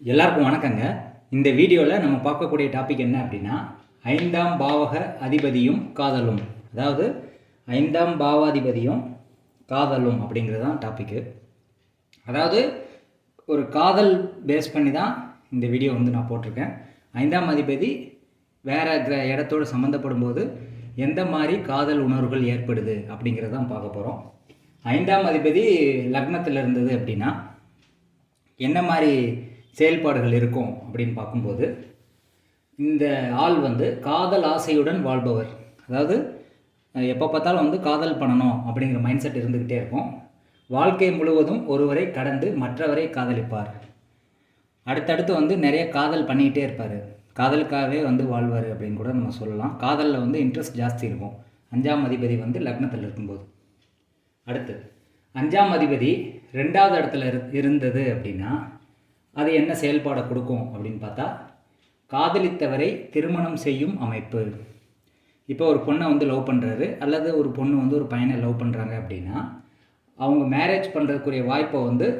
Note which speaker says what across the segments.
Speaker 1: எல்லாருக்கும் வணக்கங்க. இந்த வீடியோவில் நம்ம பார்க்கக்கூடிய டாபிக் என்ன அப்படின்னா, 5ஆம் பாவக அதிபதியும் காதலும். அதாவது 5ஆம் பாவாதிபதியும் காதலும் அப்படிங்கிறது தான் டாப்பிக்கு. அதாவது ஒரு காதல் பேஸ் பண்ணி தான் இந்த வீடியோ நான் போட்டிருக்கேன். 5ஆம் அதிபதி வேறு இடத்தோடு சம்மந்தப்படும் போது எந்த மாதிரி காதல் உணர்வுகள் ஏற்படுது அப்படிங்கிறது தான் பார்க்க போகிறோம். 5ஆம் அதிபதி லக்னத்தில் இருந்தது அப்படின்னா என்ன மாதிரி செயல்பாடுகள் இருக்கும் அப்படின்னு பார்க்கும்போது, இந்த ஆள் காதல் ஆசையுடன் வாழ்பவர். அதாவது எப்போ பார்த்தாலும் காதல் பண்ணணும் அப்படிங்கிற மைண்ட் செட் இருந்துக்கிட்டே இருக்கும். வாழ்க்கை முழுவதும் ஒருவரை கடந்து மற்றவரை காதலிப்பார். அடுத்தடுத்து நிறைய காதல் பண்ணிக்கிட்டே இருப்பார். காதலுக்காகவே வாழ்வார் அப்படின்னு கூட நம்ம சொல்லலாம். காதலில் இன்ட்ரெஸ்ட் ஜாஸ்தி இருக்கும் 5ஆம் அதிபதி லக்னத்தில் இருக்கும்போது. அடுத்து 5ஆம் அதிபதி 2வது இடத்துல இருந்தது அப்படின்னா அது என்ன செயல்பாடை கொடுக்கும் அப்படின்னு பார்த்தா, காதலித்தவரை திருமணம் செய்யும் அமைப்பு. இப்போ ஒரு பொண்ணை லவ் பண்ணுறாரு, அல்லது ஒரு பொண்ணு ஒரு பையனை லவ் பண்ணுறாங்க அப்படின்னா அவங்க மேரேஜ் பண்ணுறதுக்குரிய வாய்ப்பை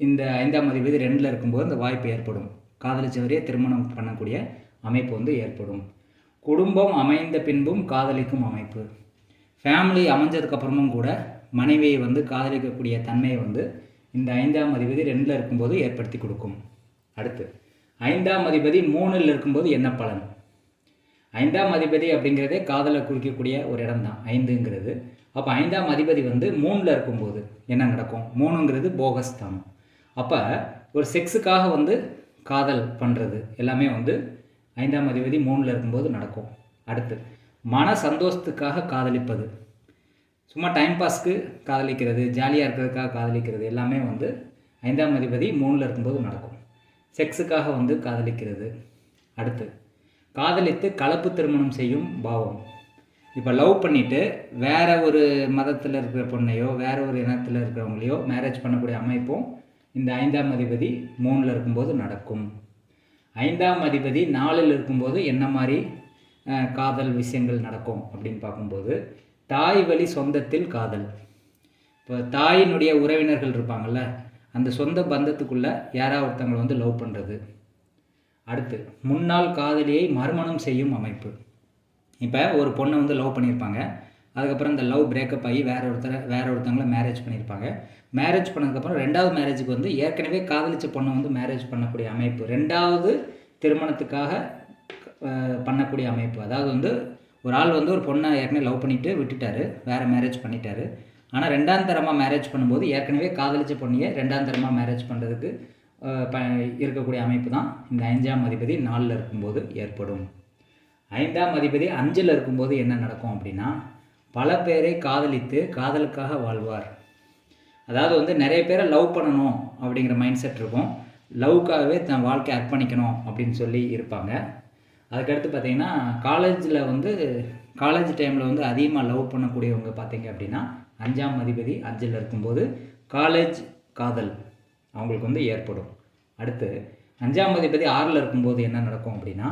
Speaker 1: இந்த 5ஆம் அதிபதி 2ல் இருக்கும்போது இந்த வாய்ப்பு ஏற்படும். காதலித்தவரையே திருமணம் பண்ணக்கூடிய அமைப்பு ஏற்படும். குடும்பம் அமைந்த பின்பும் காதலிக்கும் அமைப்பு. ஃபேமிலி அமைஞ்சதுக்கப்புறமும் கூட மனைவியை காதலிக்கக்கூடிய தன்மையை இந்த 5ஆம் அதிபதி 2ல் இருக்கும்போது ஏற்படுத்தி கொடுக்கும். அடுத்து 5ஆம் அதிபதி 3ல் இருக்கும்போது என்ன பலன்? 5ஆம் அதிபதி அப்படிங்கிறதே காதலை குறிக்கக்கூடிய ஒரு இடம் தான் 5ங்கிறது. அப்போ 5ஆம் அதிபதி 3ல் இருக்கும்போது என்ன நடக்கும்? 3ங்கிறது போகஸ்தானம். அப்போ ஒரு செக்ஸுக்காக காதல் பண்ணுறது எல்லாமே 5ஆம் அதிபதி 3ல் இருக்கும்போது நடக்கும். அடுத்து மன சந்தோஷத்துக்காக காதலிப்பது, சும்மா டைம் பாஸ்க்கு காதலிக்கிறது, ஜாலியாக இருக்கிறதுக்காக காதலிக்கிறது எல்லாமே 5ஆம் அதிபதி 3ல் இருக்கும்போது நடக்கும். செக்ஸுக்காக காதலிக்கிறது. அடுத்து காதலித்து கலப்பு திருமணம் செய்யும் பாவம். இப்போ லவ் பண்ணிவிட்டு வேறு ஒரு மதத்தில் இருக்கிற பொண்ணையோ வேறு ஒரு இனத்தில் இருக்கிறவங்களையோ மேரேஜ் பண்ணக்கூடிய அமைப்பும் இந்த 5ஆம் அதிபதி 3ல் இருக்கும்போது நடக்கும். 5ஆம் அதிபதி 4ல் இருக்கும்போது என்ன மாதிரி காதல் விஷயங்கள் நடக்கும் அப்படின்னு பார்க்கும்போது, தாய் வழி சொந்தத்தில் காதல். இப்போ தாயினுடைய உறவினர்கள் இருப்பாங்கள்ல, அந்த சொந்த பந்தத்துக்குள்ளே யாராவது ஒருத்தவங்களை லவ் பண்ணுறது. அடுத்து முன்னாள் காதலியை மறுமணம் செய்யும் அமைப்பு. இப்போ ஒரு பொண்ணை லவ் பண்ணியிருப்பாங்க, அதுக்கப்புறம் இந்த லவ் பிரேக்கப் ஆகி வேற ஒருத்தவங்களை மேரேஜ் பண்ணியிருப்பாங்க. மேரேஜ் பண்ணதுக்கப்புறம் 2வது மேரேஜுக்கு ஏற்கனவே காதலித்த பொண்ணை மேரேஜ் பண்ணக்கூடிய அமைப்பு, 2வது திருமணத்துக்காக பண்ணக்கூடிய அமைப்பு. அதாவது ஒரு ஆள் ஒரு பொண்ணை ஏற்கனவே லவ் பண்ணிவிட்டு விட்டுட்டார், வேறு மேரேஜ் பண்ணிட்டார். ஆனால் 2ஆம் தரமாக மேரேஜ் பண்ணும்போது ஏற்கனவே காதலித்த பொண்ணையை 2ஆம் தரமாக மேரேஜ் பண்ணுறதுக்கு இருக்கக்கூடிய அமைப்பு தான் இந்த 5ஆம் அதிபதி 4ல் இருக்கும்போது ஏற்படும். 5ஆம் அதிபதி 5ல் இருக்கும்போது என்ன நடக்கும் அப்படின்னா, பல பேரை காதலித்து காதலுக்காக வாழ்வார். அதாவது நிறைய பேரை லவ் பண்ணணும் அப்படிங்கிற மைண்ட் செட் இருக்கும். லவ்க்காகவே தன் வாழ்க்கை அர்ப்பணிக்கணும் அப்படின்னு சொல்லி இருப்பாங்க. அதுக்கடுத்து பார்த்திங்கன்னா காலேஜ் டைமில் அதிகமாக லவ் பண்ணக்கூடியவங்க பார்த்திங்க அப்படின்னா 5ஆம் அதிபதி 5ல் இருக்கும்போது காலேஜ் காதல் அவங்களுக்கு ஏற்படும். அடுத்து 5ஆம் அதிபதி 6ல் இருக்கும்போது என்ன நடக்கும் அப்படின்னா,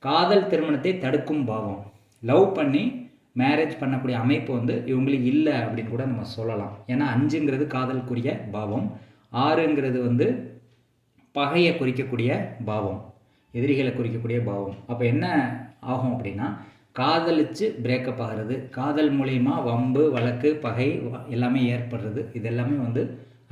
Speaker 1: காதல் திருமணத்தை தடுக்கும் பாவம். லவ் பண்ணி மேரேஜ் பண்ணக்கூடிய அமைப்பு இவங்களுக்கு இல்லை அப்படின்னு கூட நம்ம சொல்லலாம். ஏன்னா 5ங்கிறது காதலுக்குரிய பாவம், 6ங்கிறது பகையை குறிக்கக்கூடிய பாவம், எதிரிகளை குறிக்கக்கூடிய பாவம். அப்போ என்ன ஆகும் அப்படின்னா, காதலித்து பிரேக்கப் ஆகிறது, காதல் மூலயமா வம்பு வழக்கு பகை எல்லாமே ஏற்படுறது. இது எல்லாமே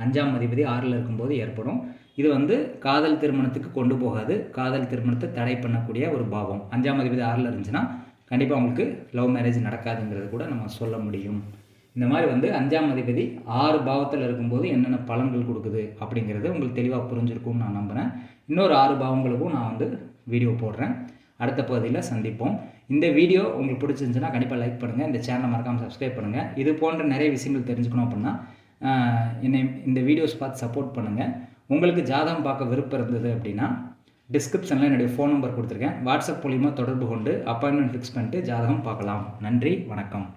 Speaker 1: 5ஆம் அதிபதி 6ல் இருக்கும்போது ஏற்படும். இது காதல் திருமணத்துக்கு கொண்டு போகாது, காதல் திருமணத்தை தடை பண்ணக்கூடிய ஒரு பாவம். 5ஆம் அதிபதி 6ல் இருந்துச்சுன்னா கண்டிப்பாக அவங்களுக்கு லவ் மேரேஜ் நடக்காதுங்கிறது கூட நம்ம சொல்ல முடியும். இந்த மாதிரி 5ஆம் அதிபதி 6 பாவத்தில் இருக்கும்போது என்னென்ன பலன்கள் கொடுக்குது அப்படிங்கிறது உங்களுக்கு தெளிவாக புரிஞ்சிருக்கும்னு நான் நம்புகிறேன். இன்னொரு 6 பாவங்களுக்கும் நான் வீடியோ போடுறேன். அடுத்த பகுதியில் சந்திப்போம். இந்த வீடியோ உங்களுக்கு பிடிச்சிருந்துச்சுன்னா கண்டிப்பாக லைக் பண்ணுங்கள், இந்த சேனலை மறக்காமல் சப்ஸ்கிரைப் பண்ணுங்கள். இது போன்ற நிறைய விஷயங்கள் தெரிஞ்சுக்கணும் அப்படின்னா என்னை இந்த வீடியோஸ் பார்த்து சப்போர்ட் பண்ணுங்கள். உங்களுக்கு ஜாதகம் பார்க்க விருப்பம் இருந்தது அப்படின்னா டிஸ்கிரிப்ஷனில் என்னுடைய ஃபோன் நம்பர் கொடுத்துருக்கேன். வாட்ஸ்அப் மூலிமா தொடர்பு கொண்டு அப்பாயின்மெண்ட் ஃபிக்ஸ் பண்ணிட்டு ஜாதகம் பார்க்கலாம். நன்றி, வணக்கம்.